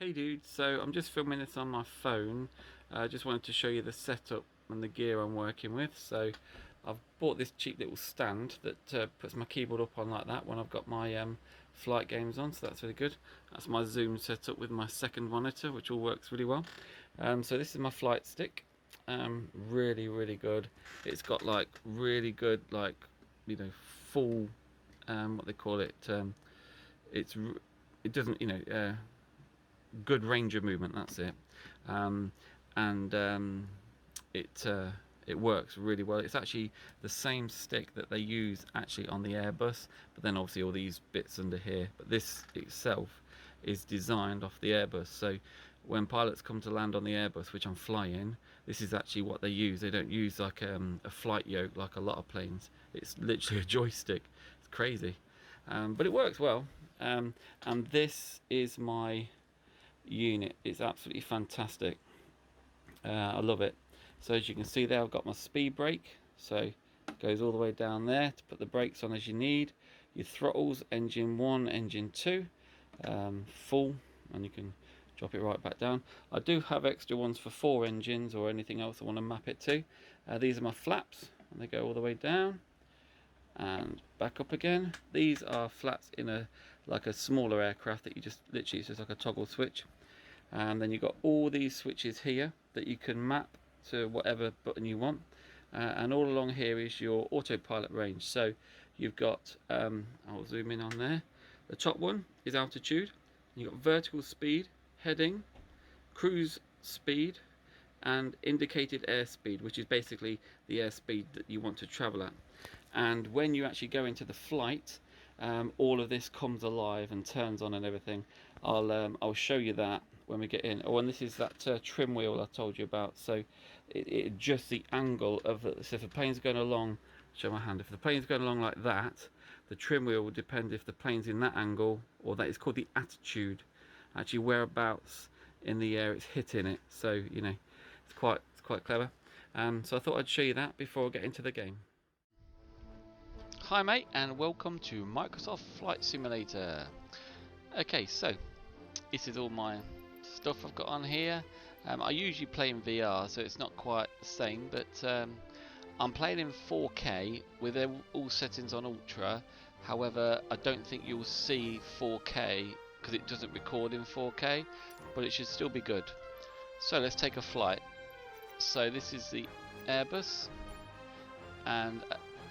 Hey dude, so I'm just filming this on my phone. I just wanted to show you the setup and the gear I'm working with. So I've bought this cheap little stand that puts my keyboard up on like that when I've got my flight games on, so that's really good. That's my Zoom setup with my second monitor, which all works really well. So this is my flight stick. Really good. It's got like really good, like, full, what they call it. It's it doesn't, good range of movement. That's it, um, and it it works really well. It's actually the same stick that they use actually on the Airbus, but then obviously all these bits under here. But this itself is designed off the Airbus. So when pilots come to land on the Airbus, which I'm flying, this is actually what they use. They don't use like a flight yoke like a lot of planes. It's literally a joystick. It's crazy, but it works well. And this is my unit. It's absolutely fantastic. I love it. So as you can see there, I've got my speed brake, so it goes all the way down there to put the brakes on as you need. Your throttles, engine 1, engine 2, full, and you can drop it right back down. I do have extra ones for 4 engines or anything else I want to map it to. These are my flaps, and they go all the way down and back up again. These are flaps in a like a smaller aircraft that you just literally, it's just like a toggle switch. And then you've got all these switches here that you can map to whatever button you want, and all along here is your autopilot range. So you've got I'll zoom in on there. The top one is altitude. You've got vertical speed, heading, cruise speed, and indicated airspeed, which is basically the airspeed that you want to travel at. And when you actually go into the flight, all of this comes alive and turns on and everything. I'll show you that when we get in. Oh, and this is that trim wheel I told you about. So it adjusts the angle of the, so if the plane's going along, show my hand, if the plane's going along like that, the trim wheel will depend if the plane's in that angle, or that is called the attitude, actually whereabouts in the air it's hitting it. So it's quite clever. So I thought I'd show you that before I get into the game. Hi mate, and welcome to Microsoft Flight Simulator. Okay, so this is all my stuff I've got on here. I usually play in VR, so it's not quite the same, but I'm playing in 4K with all settings on Ultra. However, I don't think you'll see 4K because it doesn't record in 4K, but it should still be good. So let's take a flight. So this is the Airbus, and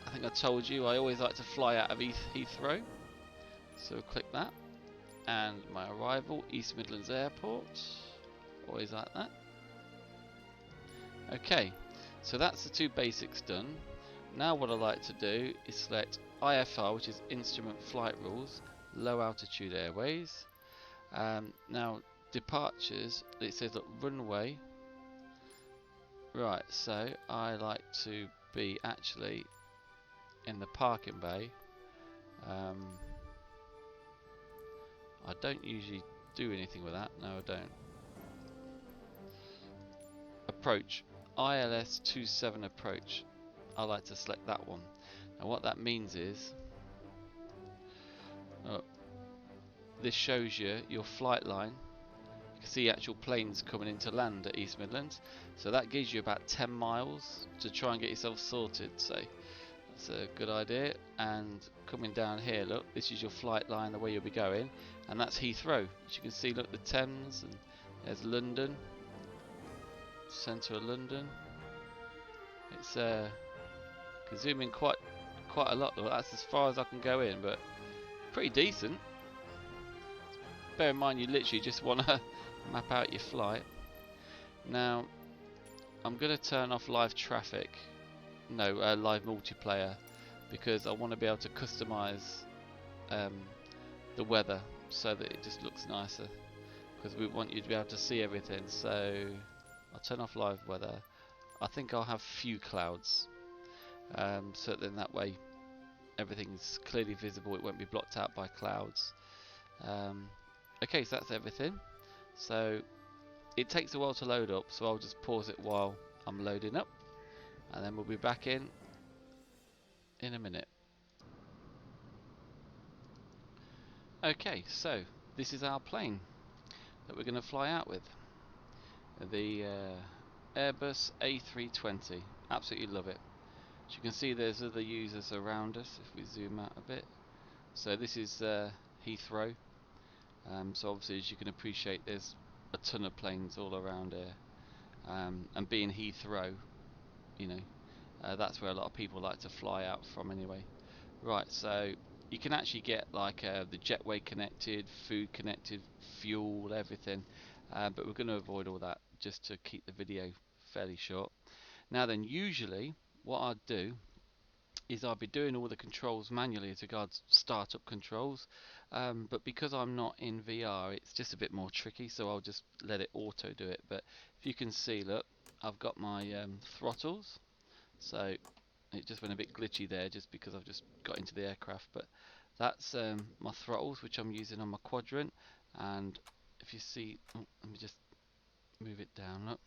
I think I told you I always like to fly out of Heathrow. So we'll click that. And my arrival, East Midlands Airport. Always like that. Okay, so that's the 2 basics done. Now what I like to do is select IFR, which is Instrument Flight Rules, Low Altitude Airways. Now departures, it says look, runway. Right, so I like to be actually in the parking bay. I don't usually do anything with that. No, I don't. Approach, ILS 27 approach. I like to select that one. Now what that means is, this shows you your flight line. You can see actual planes coming into land at East Midlands. So that gives you about 10 miles to try and get yourself sorted. So that's a good idea. And coming down here, look, this is your flight line, the way you'll be going, and that's Heathrow. As you can see, look, the Thames, and there's London, centre of London. It's can zoom in quite a lot. Though. That's as far as I can go in, but pretty decent. Bear in mind, you literally just want to map out your flight. Now, I'm going to turn off live traffic. No, live multiplayer, because I want to be able to customize the weather so that it just looks nicer, because we want you to be able to see everything. So I'll turn off live weather. I think I'll have few clouds, so then that way everything's clearly visible, it won't be blocked out by clouds. Okay, so that's everything. So it takes a while to load up, so I'll just pause it while I'm loading up, and then we'll be back in a minute. Okay, so this is our plane. that we're going to fly out with. The Airbus A320. Absolutely love it. As you can see, there's other users around us if we zoom out a bit. So this is Heathrow. So obviously, as you can appreciate, there's a ton of planes all around here. And being Heathrow, you know, that's where a lot of people like to fly out from anyway. Right, so you can actually get like the jetway connected, food connected, fuel, everything. But we're going to avoid all that just to keep the video fairly short. Now then, usually what I'd do is I'd be doing all the controls manually as regards startup controls, but because I'm not in VR, it's just a bit more tricky, so I'll just let it auto do it. But if you can see, look, I've got my throttles, so it just went a bit glitchy there just because I've just got into the aircraft, but that's my throttles which I'm using on my quadrant. And if you see, oh, let me just move it down, look,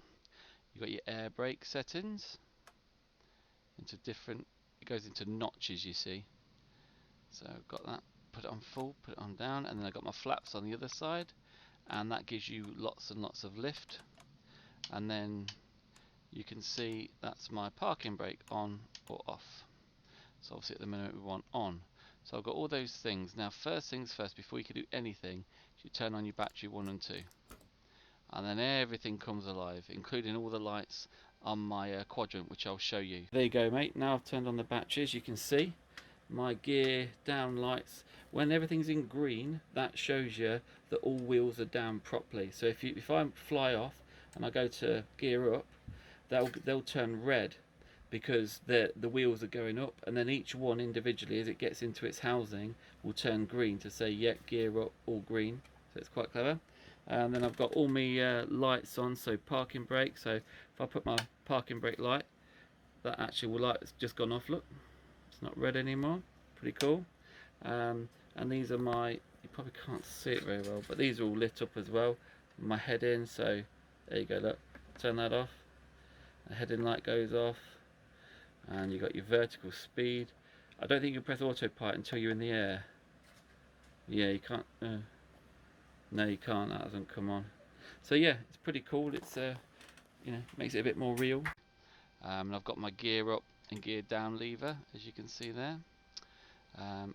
you've got your air brake settings into different, it goes into notches, you see. So I've got that, put it on full, put it on down, and then I've got my flaps on the other side, and that gives you lots and lots of lift. And then you can see that's my parking brake on or off. So obviously at the minute we want on. So I've got all those things. Now first things first, before you can do anything, you turn on your battery 1 and 2. And then everything comes alive, including all the lights on my quadrant, which I'll show you. There you go, mate. Now I've turned on the batteries. You can see my gear down lights. When everything's in green, that shows you that all wheels are down properly. So if I fly off and I go to gear up, they'll turn red because the wheels are going up, and then each one individually, as it gets into its housing, will turn green to say, yeah, gear up, all green. So it's quite clever. And then I've got all my lights on, so parking brake. So if I put my parking brake light, that actual light has just gone off, look. It's not red anymore. Pretty cool. And these are my, you probably can't see it very well, but these are all lit up as well. My head in, so there you go, look. Turn that off. The heading light goes off. And you got your vertical speed. I don't think you can press autopilot until you're in the air. Yeah, you can't. No, you can't. That hasn't come on. So yeah, it's pretty cool. It's you know, makes it a bit more real. And I've got my gear up and gear down lever, as you can see there.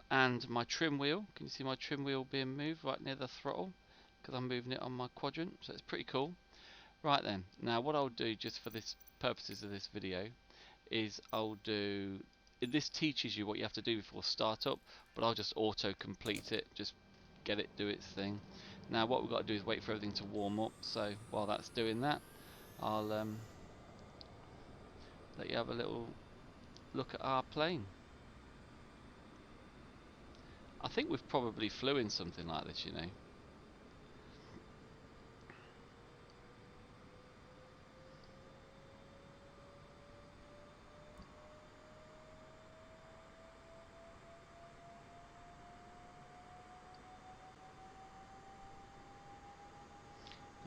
And my trim wheel. Can you see my trim wheel being moved right near the throttle? Because I'm moving it on my quadrant. So it's pretty cool. Right then. Now what I'll do, just for this purposes of this video, is I'll do, this teaches you what you have to do before startup, but I'll just auto complete it, just get it do its thing. Now what we've got to do is wait for everything to warm up, so while that's doing that, I'll let you have a little look at our plane. I think we've probably flew in something like this, you know.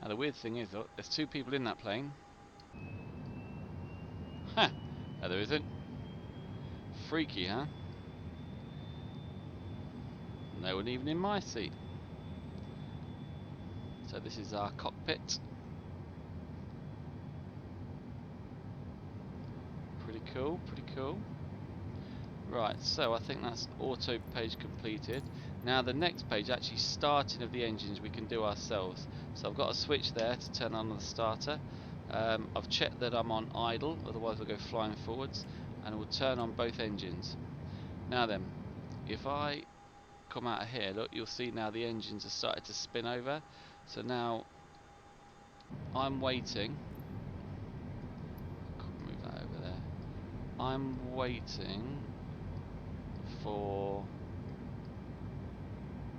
Now the weird thing is, look, there's 2 people in that plane. Ha! No, there isn't. Freaky, huh? No one even in my seat. So this is our cockpit. Pretty cool, pretty cool. Right, so I think that's auto page completed. Now the next page, actually starting of the engines, we can do ourselves. So I've got a switch there to turn on the starter. I've checked that I'm on idle, otherwise I'll go flying forwards, and it will turn on both engines. Now then, if I come out of here, look, you'll see now the engines are starting to spin over. So now I'm waiting. Move that over there. I'm waiting for,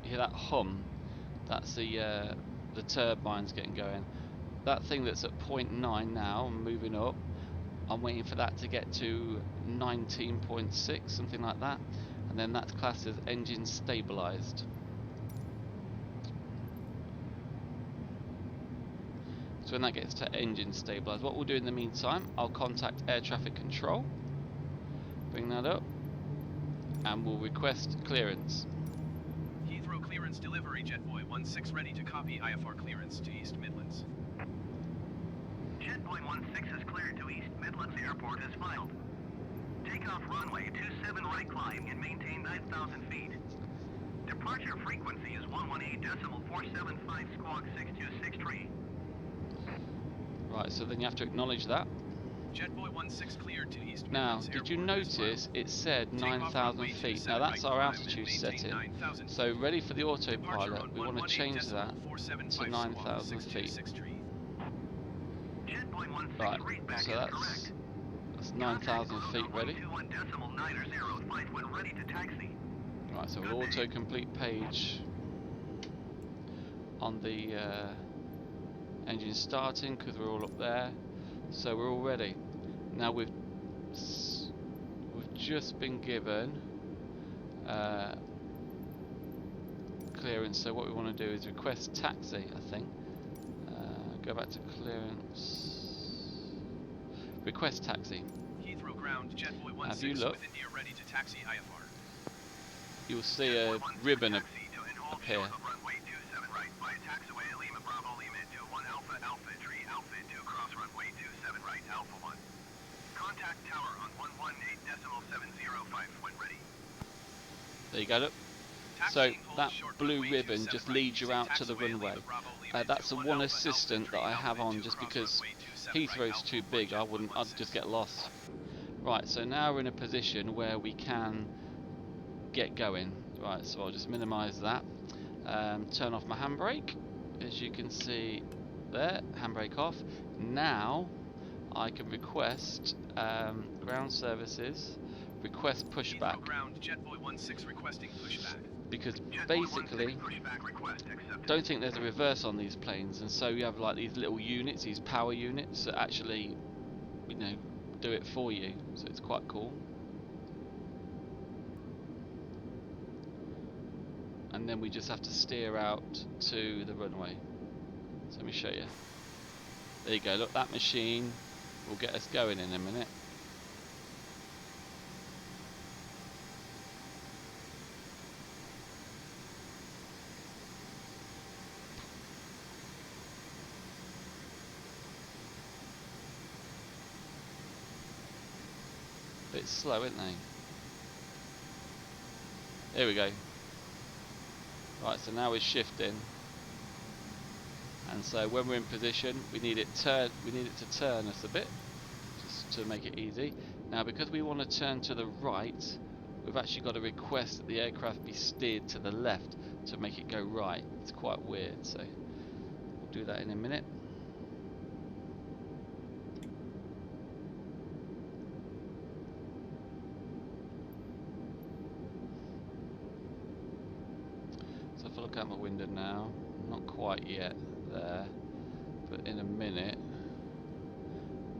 you hear that hum? That's the turbines getting going. That thing that's at 0.9 now, moving up, I'm waiting for that to get to 19.6, something like that, and then that's classed as engine stabilized. So when that gets to engine stabilized, what we'll do in the meantime, I'll contact air traffic control, bring that up, and we'll request clearance. Heathrow clearance delivery. Jetboy 16 ready to copy IFR clearance to East Midlands. Jetboy 16 is cleared to East Midlands Airport as filed. Takeoff runway 27 right climb and maintain 9,000 feet. Departure frequency is 118.475 squawk 6263. Right, so then you have to acknowledge that. Jetboy 16 cleared to East Now, Midlands did you Airport as notice filed. it said Takeoff 9,000 runway feet? 27 Now that's right our climb and altitude maintain setting. 9,000 So feet. ready for the Departure autopilot, on we want to change that to 9,000 feet. Jetboy 16 Right, readback so is that's correct. 9,000 feet ready. 121.90 flight when ready to taxi. Right, so we'll auto-complete page on the engine starting because we're all up there. So we're all ready. Now we've just been given clearance. So what we want to do is request taxi. I think. Go back to clearance. Request taxi. Heathrow ground. Jetboy 16 you look, with India ready to taxi IFR. you'll see a ribbon appear. Runway 27 right by taxiway Lima Bravo Lima 21 Alpha Alpha Tree Alpha 2 cross runway 27 right Alpha 1. Contact tower on 118.705 when ready. There you go. Look. So that blue ribbon just leads you out to the runway. That's the one assistant that I have on just because Heathrow's too big. I'd just get lost. Right, so now we're in a position where we can get going. Right, so I'll just minimize that. Turn off my handbrake. As you can see there, handbrake off. Now I can request ground services, request pushback. Ground, Jetboy 16 requesting pushback. Because basically, don't think there's a reverse on these planes, and so you have like these little units, these power units that actually, you know, do it for you. So it's quite cool. And then we just have to steer out to the runway. So let me show you. There you go. Look, that machine will get us going in a minute. Bit slow, isn't they? There we go. Right, so now we're shifting, and so when we're in position, we need it to turn us a bit, just to make it easy. Now, because we want to turn to the right, we've actually got to request that the aircraft be steered to the left to make it go right. It's quite weird, so we'll do that in a minute. So if I look out my window now, not quite yet there, but in a minute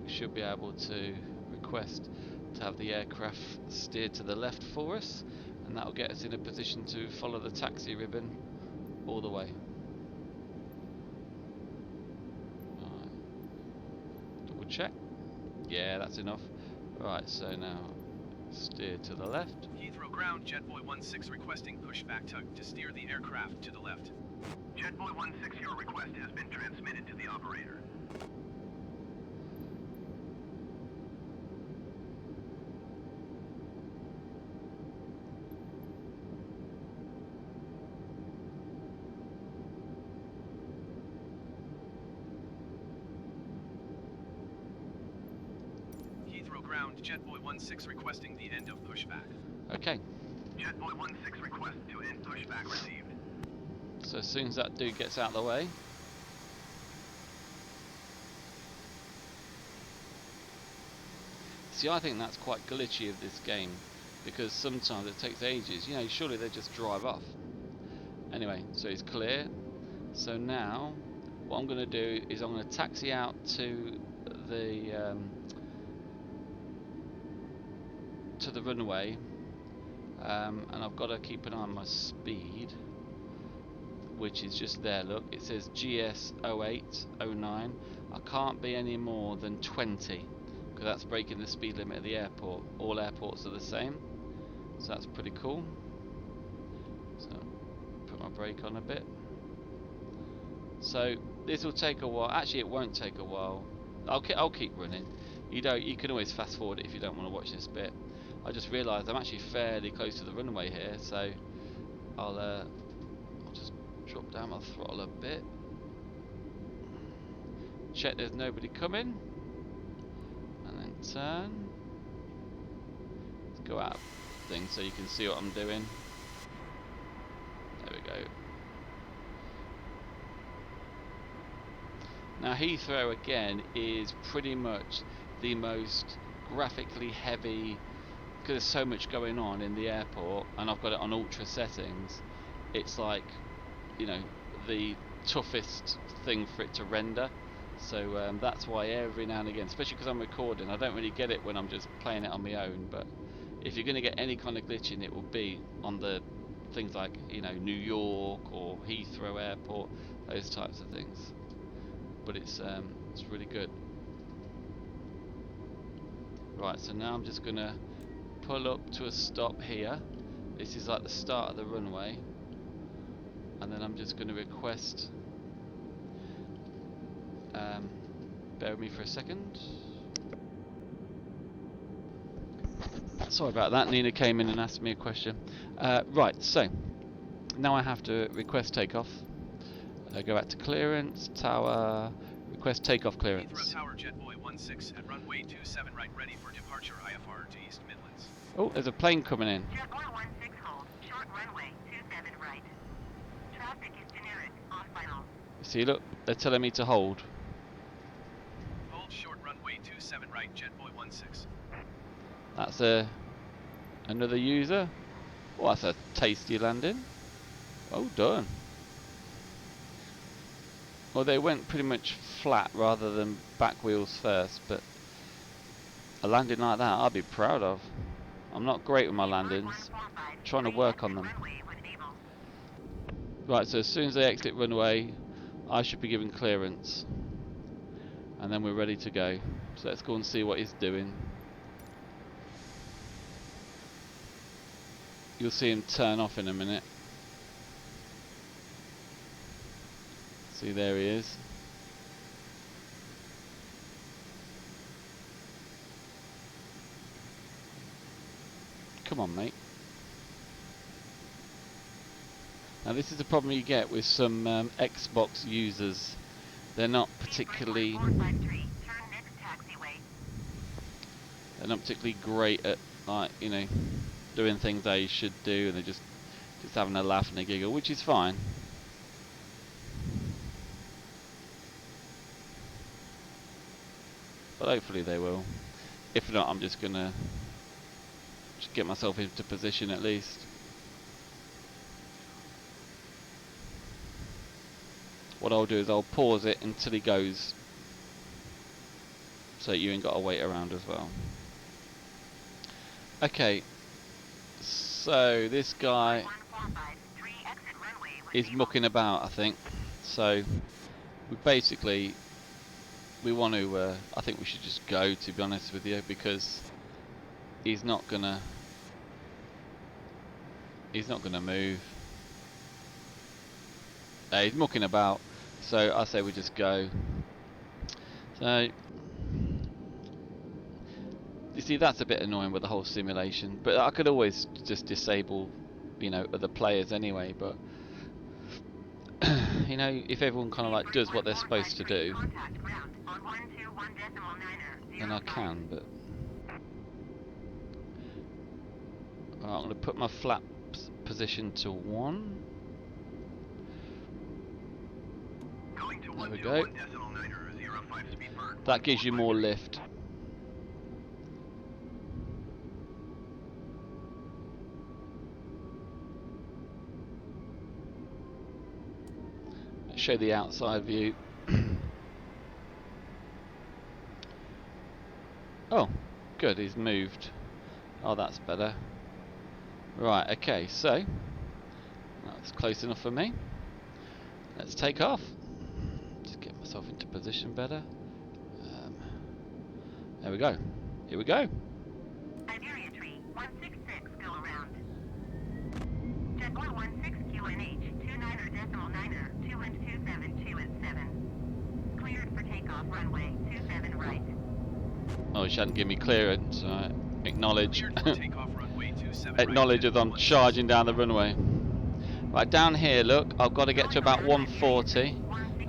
we should be able to request to have the aircraft steered to the left for us, and that will get us in a position to follow the taxi ribbon all the way. Right. Double check. Yeah, that's enough. Right, so now steer to the left. Heathrow ground, Jetboy 16 requesting pushback tug to steer the aircraft to the left. Jetboy 16, your request has been transmitted to the operator. Heathrow ground, Jetboy 16 requesting the end of pushback. Okay. Jetboy 16 request to end pushback received. So as soon as that dude gets out of the way, see, I think that's quite glitchy of this game, because sometimes it takes ages. You know, surely they just drive off. Anyway, so it's clear. So now, what I'm going to do is I'm going to taxi out to the runway, and I've got to keep an eye on my speed, which is just there. Look, it says GS 0809. I can't be any more than 20 because that's breaking the speed limit at the airport. All airports are the same, so that's pretty cool. So put my brake on a bit. So this will take a while. Actually, it won't take a while. I'll keep running. You can always fast forward it if you don't want to watch this bit. I just realised I'm actually fairly close to the runway here, so I'll just drop down my throttle a bit. Check there's nobody coming, and then turn. Let's go out of things so you can see what I'm doing. There we go. Now Heathrow again is pretty much the most graphically heavy, because there's so much going on in the airport, and I've got it on ultra settings. It's like, you know, the toughest thing for it to render. So that's why every now and again, especially because I'm recording, I don't really get it when I'm just playing it on my own. But if you're going to get any kind of glitching, it will be on the things like, you know, New York or Heathrow Airport, those types of things. But it's really good. Right, so now I'm just going to pull up to a stop here. This is like the start of the runway, and then I'm just going to request. Bear with me for a second. Sorry about that. Nina came in and asked me a question. Right, so now I have to request takeoff. Go back to clearance, tower, request takeoff clearance. Heathrow Tower Jetboy 16 at runway 27 right, ready for departure IFR to East Midlands. Oh, there's a plane coming in. Jetboy 16 hold, short runway 27 right. Traffic is generic, on final. See, look, they're telling me to hold. Hold short runway 27 right, Jetboy 16. That's another user. Oh, that's a tasty landing. Well done. Well, they went pretty much flat rather than back wheels first, but a landing like that I'd be proud of. I'm not great with my landings. I'm trying to work on them. Right, so as soon as they exit runway, I should be given clearance. And then we're ready to go. So let's go and see what he's doing. You'll see him turn off in a minute. See, there he is. Come on, mate. Now this is the problem you get with some Xbox users. They're not particularly great at, like, you know, doing things they should do, and they're just having a laugh and a giggle, which is fine. But hopefully they will. If not, I'm just gonna get myself into position at least. What I'll do is I'll pause it until he goes, so you ain't got to wait around as well. Okay, so this guy is mucking about, I think. So we want to, I think we should just go, to be honest with you, because he's not gonna move. He's mucking about, so I say we just go. So you see, that's a bit annoying with the whole simulation, but I could always just disable, you know, other players anyway. But you know, if everyone kind of like does what they're supposed to do, then I can. But right, I'm going to put my flaps position to 1. There we go. That gives you more lift. Let's show the outside view. Oh, good, he's moved. Oh, that's better. Right, okay, so that's close enough for me. Let's take off. Just get myself into position better. There we go. Here we go. Iberia tree 166, go around. Jetboy 16 QNH off runway 27 right. Oh, she hadn't given me clearance. Right. Acknowledge. Cleared for takeoff runway 27 right. Acknowledge jet as I'm 116. charging down the runway. Right, down here, look, I've got to get to about 140,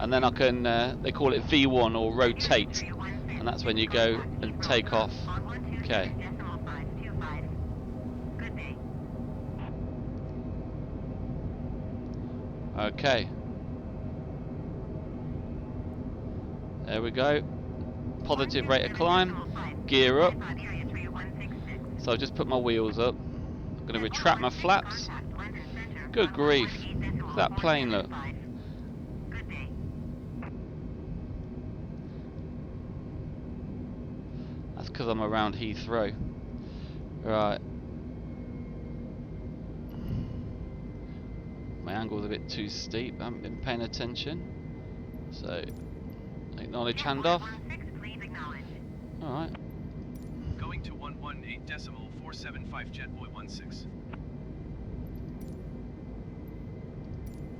and then I can, they call it V1 or rotate, and that's when you go and take off. Okay. Okay. There we go. Positive rate of climb. Gear up. So I'll just put my wheels up. I'm going to retract my flaps. Good grief. Look at that plane, look. That's because I'm around Heathrow. Right. My angle's a bit too steep. I haven't been paying attention. So, acknowledge handoff. Alright. Going to 118.475 jet 16.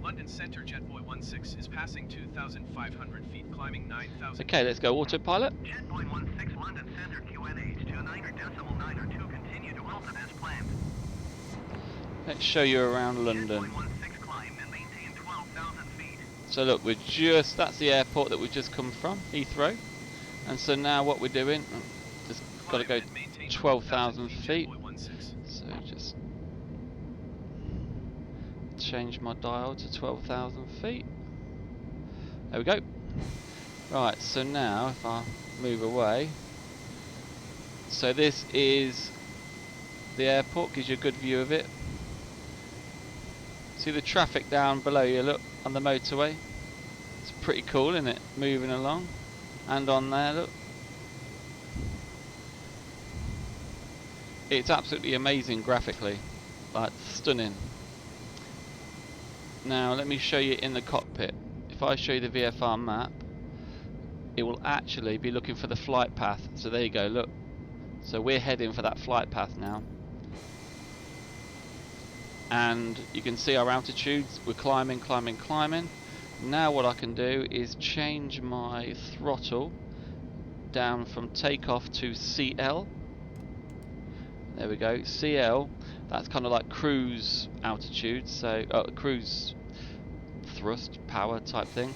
London Centre jet 16 is passing 2,500 feet, climbing 9,000. Okay, let's go autopilot. Jet 16 London Center QNH 29.902 continue to Wilton as planned. Let's show you around London. Jet 16 climb and maintain 12,000 feet. So look, that's the airport that we've just come from, Heathrow. And so now what we're doing, just got to go 12,000 feet. So just change my dial to 12,000 feet. There we go. Right, so now if I move away, so this is the airport, gives you a good view of it. See the traffic down below you, look, on the motorway. It's pretty cool, isn't it? Moving along. And on there, look. It's absolutely amazing graphically. Like, stunning. Now, let me show you in the cockpit. If I show you the VFR map, it will actually be looking for the flight path. So there you go, look. So we're heading for that flight path now. And you can see our altitudes. We're climbing, climbing, climbing. Now what I can do is change my throttle down from takeoff to CL. There we go, CL. That's kind of like cruise altitude, so cruise thrust power type thing.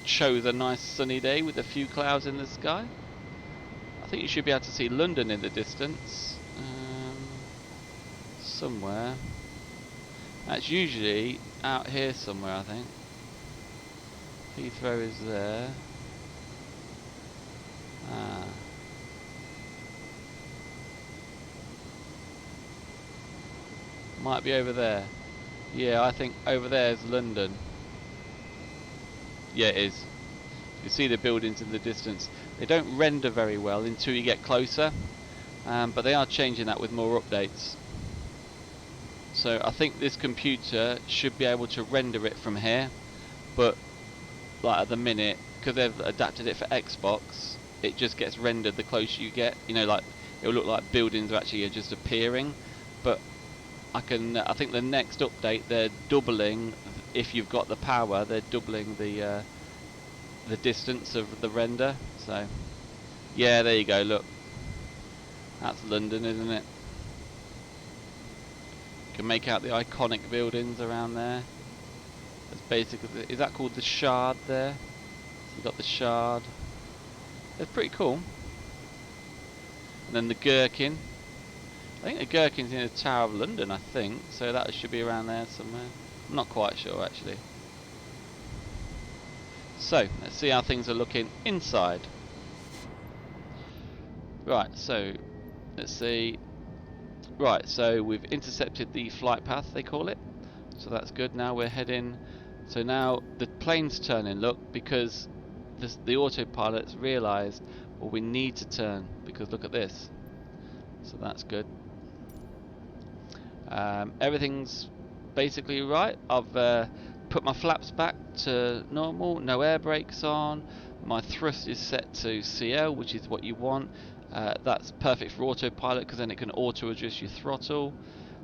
Chose a nice sunny day with a few clouds in the sky. I think you should be able to see London in the distance somewhere. That's usually out here somewhere, I think. Heathrow is there. Might be over there. Yeah, I think over there is London. Yeah, it is. You see the buildings in the distance. They don't render very well until you get closer, but they are changing that with more updates. So I think this computer should be able to render it from here, but like at the minute, because they've adapted it for Xbox, it just gets rendered the closer you get. You know, like it'll look like buildings are actually just appearing. But I think the next update they're doubling. If you've got the power, they're doubling the distance of the render. So, yeah, there you go. Look, that's London, isn't it? You can make out the iconic buildings around there. That's basically. Is that called the Shard there? So you've got the Shard. It's pretty cool. And then the Gherkin. I think the Gherkin's in the Tower of London. I think so. That should be around there somewhere. I'm not quite sure actually. So let's see how things are looking inside. Right, so let's see. Right, so we've intercepted the flight path, they call it. So that's good. Now we're heading. So now the plane's turning. Look, because the autopilot's realised, well, we need to turn because look at this. So that's good. Everything's basically right. I've put my flaps back to normal, no air brakes on, my thrust is set to CL, which is what you want. That's perfect for autopilot because then it can auto adjust your throttle.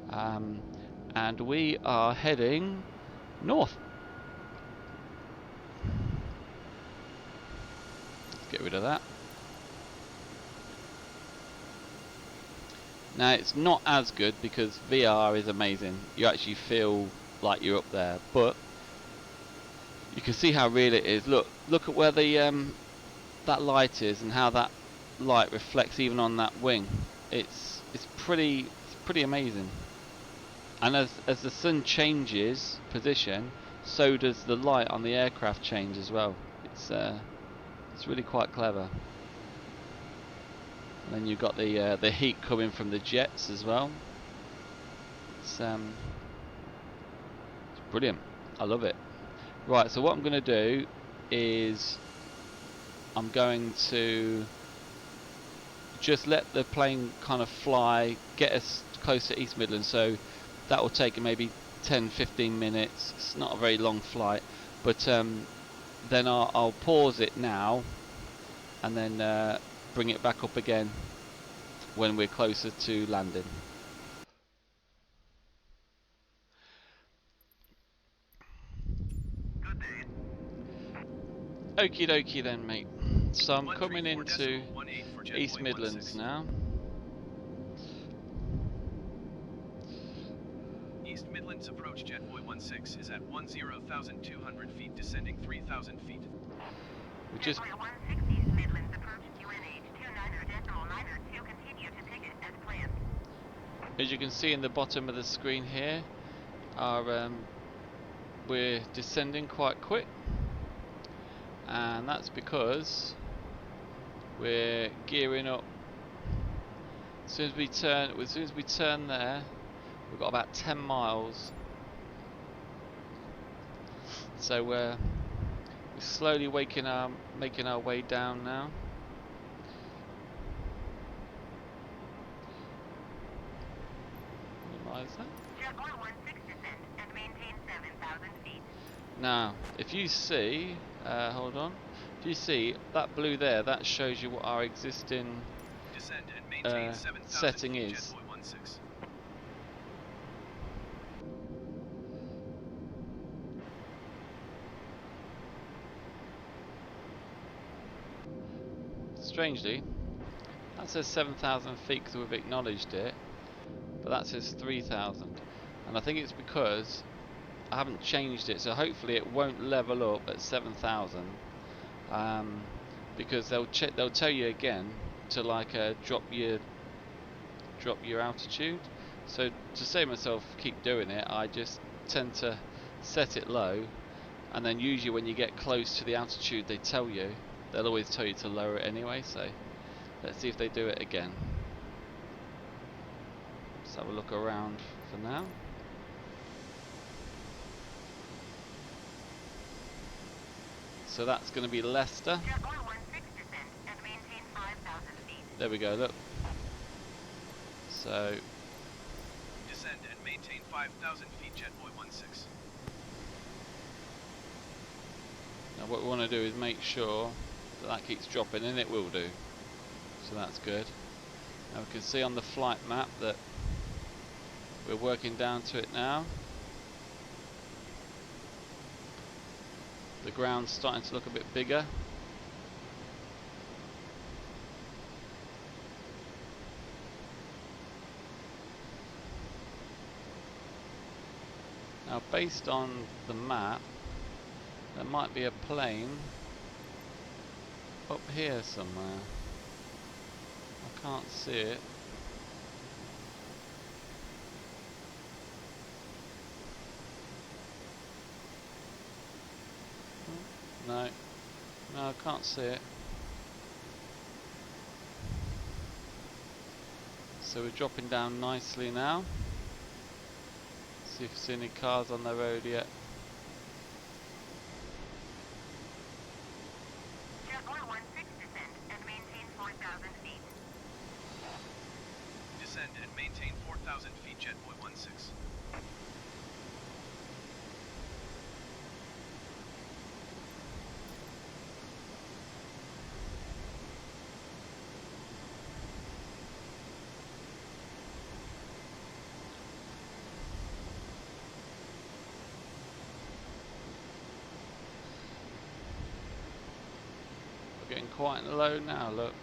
And we are heading north. Let's get rid of that. Now it's not as good because VR is amazing. You actually feel like you're up there, but you can see how real it is. Look at where the that light is and how that light reflects even on that wing. It's pretty amazing. And as the sun changes position, so does the light on the aircraft change as well. It's really quite clever. And then you've got the heat coming from the jets as well. It's brilliant. I love it. Right, so what I'm going to do is I'm going to just let the plane kind of fly, get us close to East Midlands. So that will take maybe 10-15 minutes. It's not a very long flight, but then I'll pause it now and then bring it back up again when we're closer to landing. Good day. Okie dokie then, mate. So I'm coming 134 into decimal 18 for jet East boy Midlands 16. now. East Midlands approach Jetboy 16 is at 10,200 feet, descending 3,000 feet. We just Jetboy 16 East Midlands approach QNH 29.902. Continue to ticket as planned. As you can see in the bottom of the screen here, we're descending quite quick, and that's because we're gearing up. As soon as we turn there, we've got about 10 miles. So we're slowly making our way down now. Is that? Jetboy 16 descend and maintain 7,000 feet. Now, if you see, hold on, if you see that blue there, that shows you what our existing Descend and maintain 7,000 setting feet, is. Jetboy 16. Strangely, that says 7,000 feet because we've acknowledged it, but that says 3,000, and I think it's because I haven't changed it, so hopefully it won't level up at 7,000, because they'll tell you again to like drop your altitude. So to save myself keep doing it, I just tend to set it low, and then usually when you get close to the altitude they'll always tell you to lower it anyway. So let's see if they do it again. Let's have a look around for now. So that's going to be Leicester. Jetboy 16 descend and maintain 5,000 feet. There we go, look. So Descend and maintain 5,000 feet, Jetboy 16. now what we want to do is make sure that keeps dropping, and it will do. So that's good. Now we can see on the flight map that we're working down to it now. The ground's starting to look a bit bigger. Now based on the map, there might be a plane up here somewhere. I can't see it. No, I can't see it. So we're dropping down nicely now. See if you see any cars on the road yet. Jetboy 16 descend and maintain 4,000 feet. Descend and maintain 4,000 feet, Jetboy 16. getting quite low now, look.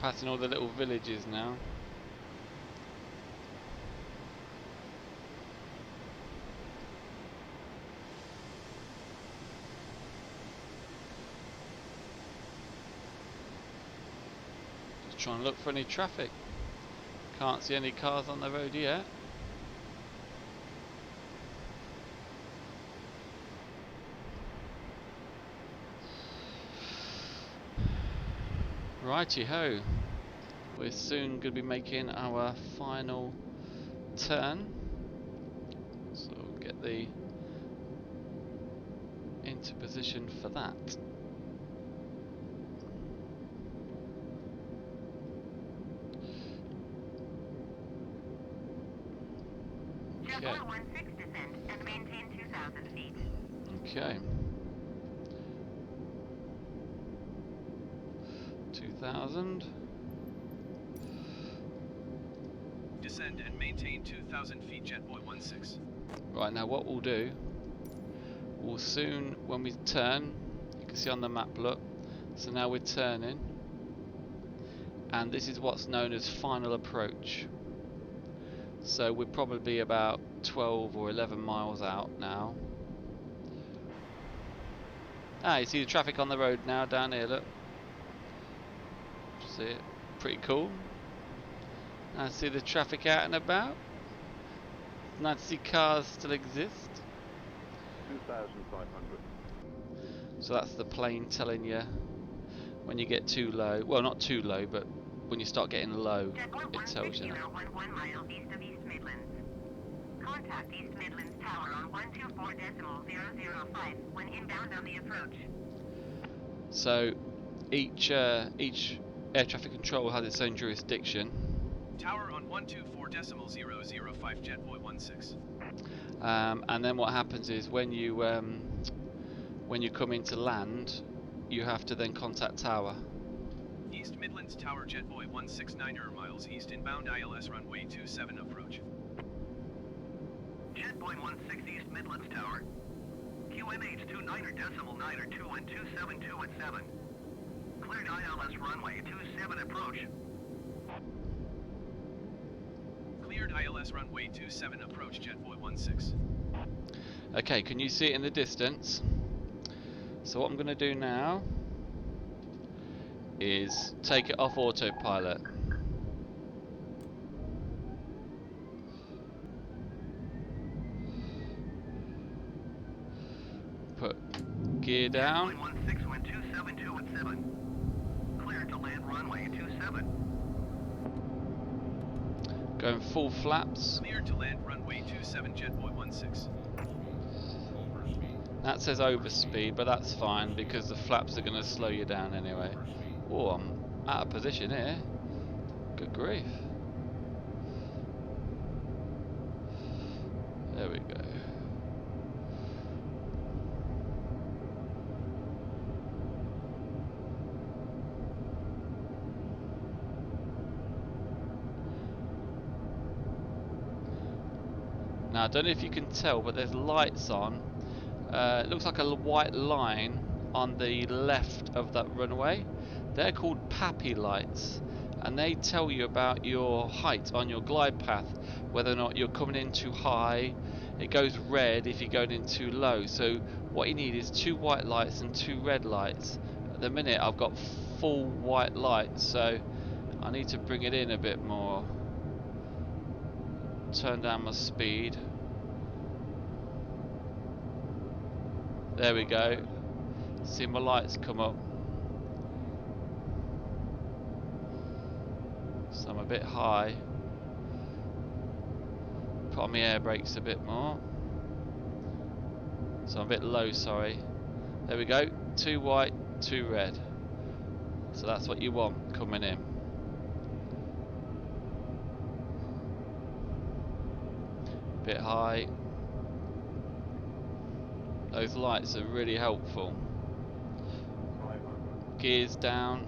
Passing all the little villages now. Just trying to look for any traffic. Can't see any cars on the road yet. Righty ho, we're soon going to be making our final turn, so we'll get the into position for that. Okay. 16 descend and maintain 2,000 feet. Okay. 2,000. Descend and maintain 2,000 feet, Jetboy 16. Right, now what we'll do, we'll soon, when we turn, you can see on the map, look, so now we're turning, and this is what's known as final approach. So we're probably about 12 or 11 miles out now. Ah, you see the traffic on the road now down here, look. See it? Pretty cool. I see the traffic out and about. Nice to see cars still exist. 2,500. So that's the plane telling you when you get too low. Well, not too low, but when you start getting low, it tells you. 1 miles east of East Midlands. Contact East Midlands Tower on 124.005 when inbound on the approach. So each air traffic control has its own jurisdiction. Tower on 124.005, Jetboy 16. And then what happens is when you come into land, you have to then contact tower. East Midlands Tower, Jetboy 169 miles east inbound ILS runway 27 approach. Jetboy 16 East Midlands Tower. QNH 29.902 and 272 at 7. Cleared ILS runway 27 approach. Cleared ILS runway 27 approach, Jetboy 16. Okay, can you see it in the distance? So what I'm going to do now is take it off autopilot. Put gear down. Jetboy 16 went 272 at 7. Cleared to land runway 27. Going full flaps. Cleared to land runway 27, Jetboy 16. That says overspeed, but that's fine because the flaps are going to slow you down anyway. Oh, I'm out of position here. Good grief. There we go. Now I don't know if you can tell, but there's lights on. It looks like a white line on the left of that runway. They're called PAPI lights, and they tell you about your height on your glide path, whether or not you're coming in too high. It goes red if you're going in too low. So what you need is 2 white lights and 2 red lights. At the minute I've got full white lights, so I need to bring it in a bit more. Turn down my speed. There we go. See my lights come up. So I'm a bit high. Put on my air brakes a bit more. So I'm a bit low, sorry. There we go. 2 white, 2 red. So that's what you want coming in. Bit high. Those lights are really helpful. Gears down.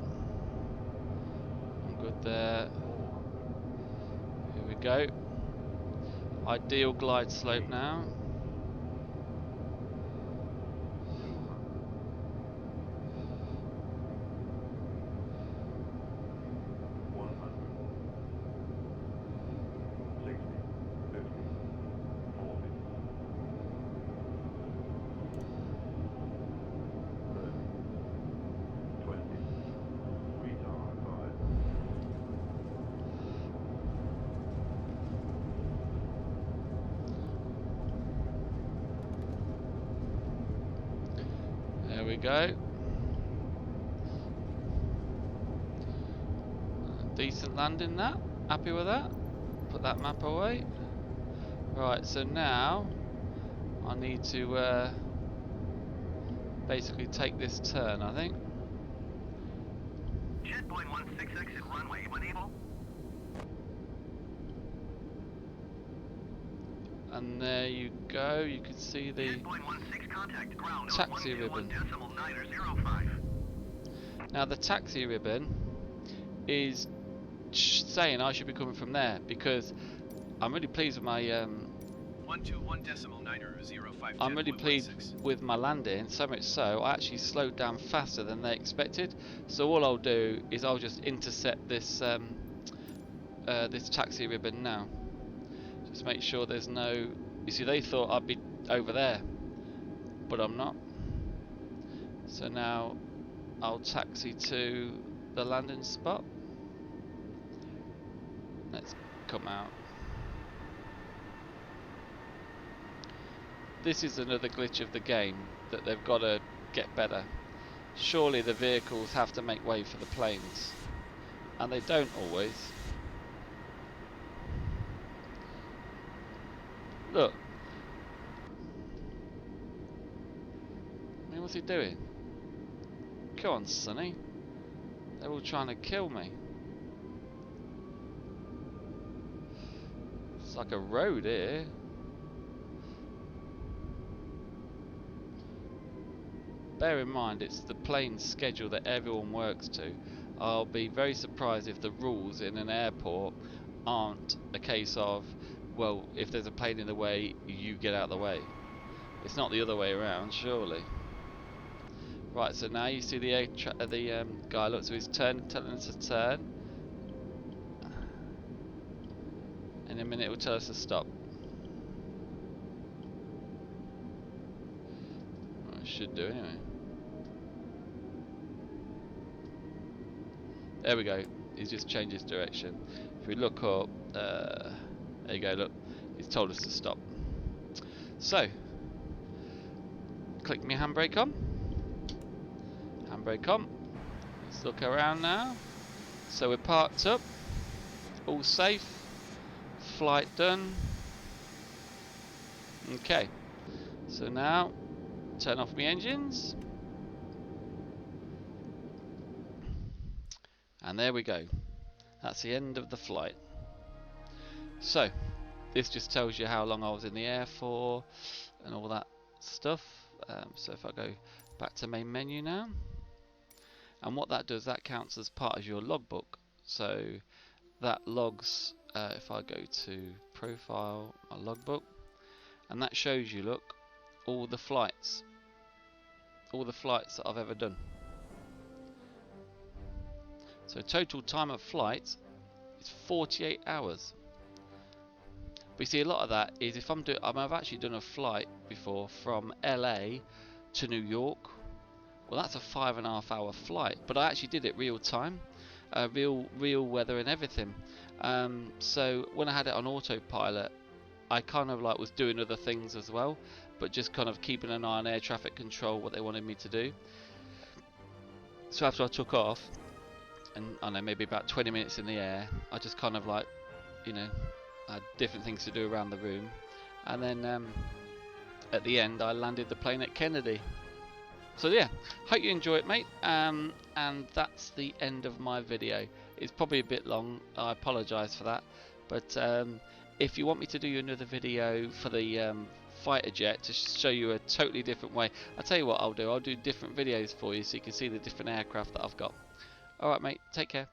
I'm good there. Here we go. Ideal glide slope now. we go. Decent landing that. Happy with that. Put that map away. Right, so now I need to basically take this turn, I think. Jetpoint 16 exit runway when able. And there you go. You can see the Jetpoint 16 contact ground taxi on ribbon. 121.905. Now the taxi ribbon is saying I should be coming from there, because I'm really pleased with my 121.905. I'm really pleased with my landing, so much so I actually slowed down faster than they expected. So all I'll do is I'll just intercept this this taxi ribbon now. Just make sure there's no... You see, they thought I'd be over there, but I'm not. So now I'll taxi to the landing spot. Let's come out. This is another glitch of the game that they've got to get better. Surely the vehicles have to make way for the planes, and they don't always. Look. I mean, what's he doing? Come on, Sonny. They're all trying to kill me. It's like a road here. Bear in mind, it's the plane schedule that everyone works to. I'll be very surprised if the rules in an airport aren't a case of, well, if there's a plane in the way, you get out of the way. It's not the other way around, surely. Right, so now you see the guy, look, so he's telling us to turn. In a minute it will tell us to stop. Well, it should do anyway. There we go, he's just changed his direction. If we look up, there you go, look, he's told us to stop. So, click my handbrake on. Handbrake on. Let's look around now. So we're parked up, all safe, flight done. Okay, so now turn off my engines. And there we go. That's the end of the flight. So, this just tells you how long I was in the air for and all that stuff. So if I go back to main menu now, and what that does, that counts as part of your logbook. So that logs, if I go to profile, my logbook, and that shows you, look, all the flights that I've ever done. So total time of flight is 48 hours. But you see, a lot of that is if I've actually done a flight before from LA to New York. Well, that's a 5.5 hour flight, but I actually did it real time, real weather and everything. So when I had it on autopilot, I kind of like was doing other things as well, but just kind of keeping an eye on air traffic control, what they wanted me to do. So after I took off, and I don't know, maybe about 20 minutes in the air, I just kind of like, you know, I had different things to do around the room, and then at the end I landed the plane at Kennedy. So yeah, hope you enjoy it, mate, and that's the end of my video. It's probably a bit long, I apologise for that, but if you want me to do another video for the fighter jet to show you a totally different way, I'll tell you what I'll do different videos for you so you can see the different aircraft that I've got. Alright mate, take care.